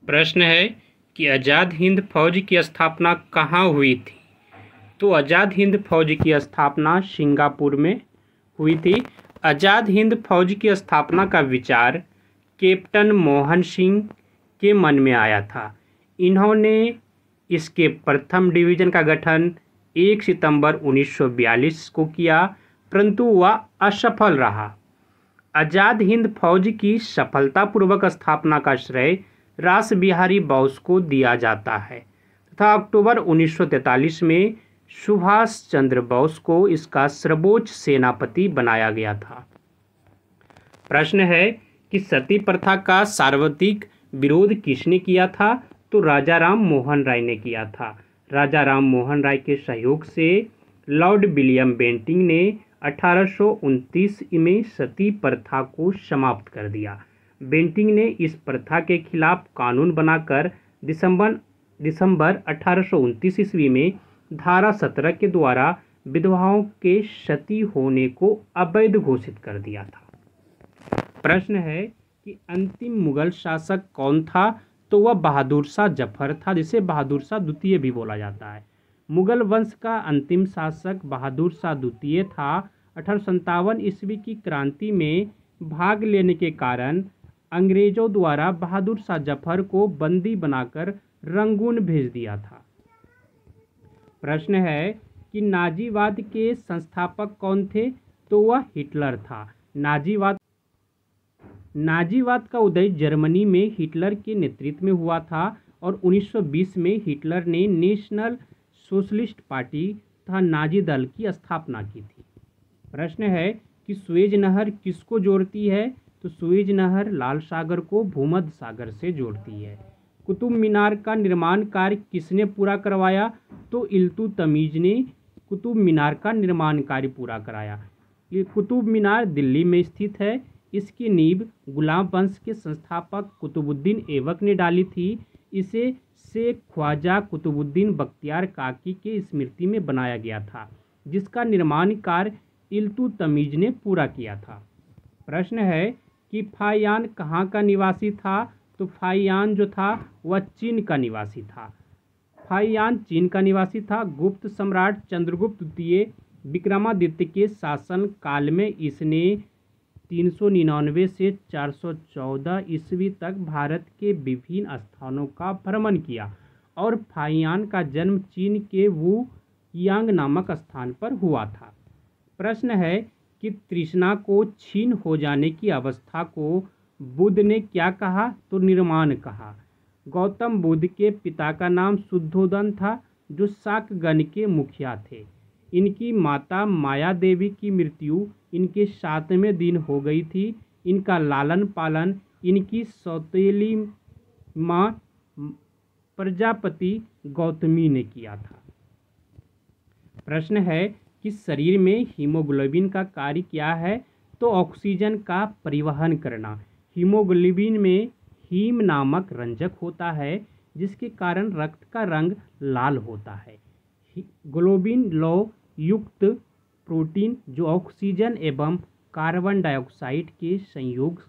प्रश्न है कि आज़ाद हिंद फौज की स्थापना कहाँ हुई थी। तो आज़ाद हिंद फौज की स्थापना सिंगापुर में हुई थी। आज़ाद हिंद फौज की स्थापना का विचार कैप्टन मोहन सिंह के मन में आया था। इन्होंने इसके प्रथम डिवीज़न का गठन 1 सितंबर 1942 को किया, परंतु वह असफल रहा। आज़ाद हिंद फौज की सफलतापूर्वक स्थापना का श्रेय रास बिहारी बोस को दिया जाता है तथा अक्टूबर 1943 में सुभाष चंद्र बोस को इसका सर्वोच्च सेनापति बनाया गया था। प्रश्न है कि सती प्रथा का सार्वत्रिक विरोध किसने किया था। तो राजा राम मोहन राय ने किया था। राजा राम मोहन राय के सहयोग से लॉर्ड विलियम बेंटिंक ने 1829 में सती प्रथा को समाप्त कर दिया। बेंटिंक ने इस प्रथा के खिलाफ कानून बनाकर दिसंबर 1829 ईस्वी में धारा 17 के द्वारा विधवाओं के सती होने को अवैध घोषित कर दिया था। प्रश्न है कि अंतिम मुगल शासक कौन था। तो वह बहादुर शाह जफर था, जिसे बहादुर शाह द्वितीय भी बोला जाता है। मुगल वंश का अंतिम शासक बहादुर शाह द्वितीय था। 1857 ईस्वी की क्रांति में भाग लेने के कारण अंग्रेजों द्वारा बहादुर शाह जफर को बंदी बनाकर रंगून भेज दिया था। प्रश्न है कि नाजीवाद के संस्थापक कौन थे। तो वह हिटलर था। नाजीवाद का उदय जर्मनी में हिटलर के नेतृत्व में हुआ था और 1920 में हिटलर ने नेशनल सोशलिस्ट पार्टी तथा नाजी दल की स्थापना की थी। प्रश्न है कि सुएज नहर किसको जोड़ती है। तो सुएज नहर लाल सागर को भूमध्य सागर से जोड़ती है। कुतुब मीनार का निर्माण कार्य किसने पूरा करवाया। तो इल्तुतमिश ने कुतुब मीनार का निर्माण कार्य पूरा कराया। ये कुतुब मीनार दिल्ली में स्थित है। इसकी नींव गुलाम वंश के संस्थापक कुतुबुद्दीन ऐबक ने डाली थी। इसे शेख ख्वाजा कुतुबुद्दीन बख्तियार काकी के स्मृति में बनाया गया था, जिसका निर्माण कार्य इल्तुतमिश ने पूरा किया था। प्रश्न है कि फाहियान कहाँ का निवासी था। तो फाहियान जो था वह चीन का निवासी था। फाहियान चीन का निवासी था। गुप्त सम्राट चंद्रगुप्त द्वितीय विक्रमादित्य के शासन काल में इसने 399 से 414 ईस्वी तक भारत के विभिन्न स्थानों का भ्रमण किया और फाहियान का जन्म चीन के वू यांग नामक स्थान पर हुआ था। प्रश्न है कि तृष्णा को क्षीण हो जाने की अवस्था को बुद्ध ने क्या कहा। तो निर्माण कहा। गौतम बुद्ध के पिता का नाम शुद्धोदन था, जो शाकगण के मुखिया थे। इनकी माता माया देवी की मृत्यु इनके 7वें दिन हो गई थी। इनका लालन पालन इनकी सौतेली माँ प्रजापति गौतमी ने किया था। प्रश्न है कि शरीर में हीमोग्लोबिन का कार्य क्या है। तो ऑक्सीजन का परिवहन करना। हीमोग्लोबिन में हीम नामक रंजक होता है, जिसके कारण रक्त का रंग लाल होता है। ग्लोबिन लौ युक्त प्रोटीन जो ऑक्सीजन एवं कार्बन डाइऑक्साइड के संयोग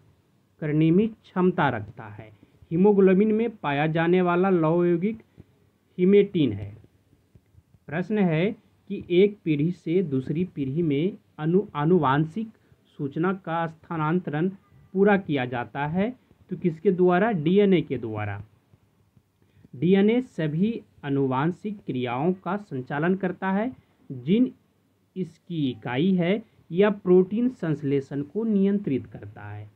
करने में क्षमता रखता है। हीमोग्लोबिन में पाया जाने वाला लौह यौगिक हीमेटिन है। प्रश्न है कि एक पीढ़ी से दूसरी पीढ़ी में आनुवांशिक सूचना का स्थानांतरण पूरा किया जाता है। तो किसके द्वारा। डीएनए के द्वारा। डीएनए सभी आनुवांशिक क्रियाओं का संचालन करता है। जीन इसकी इकाई है। यह प्रोटीन संश्लेषण को नियंत्रित करता है।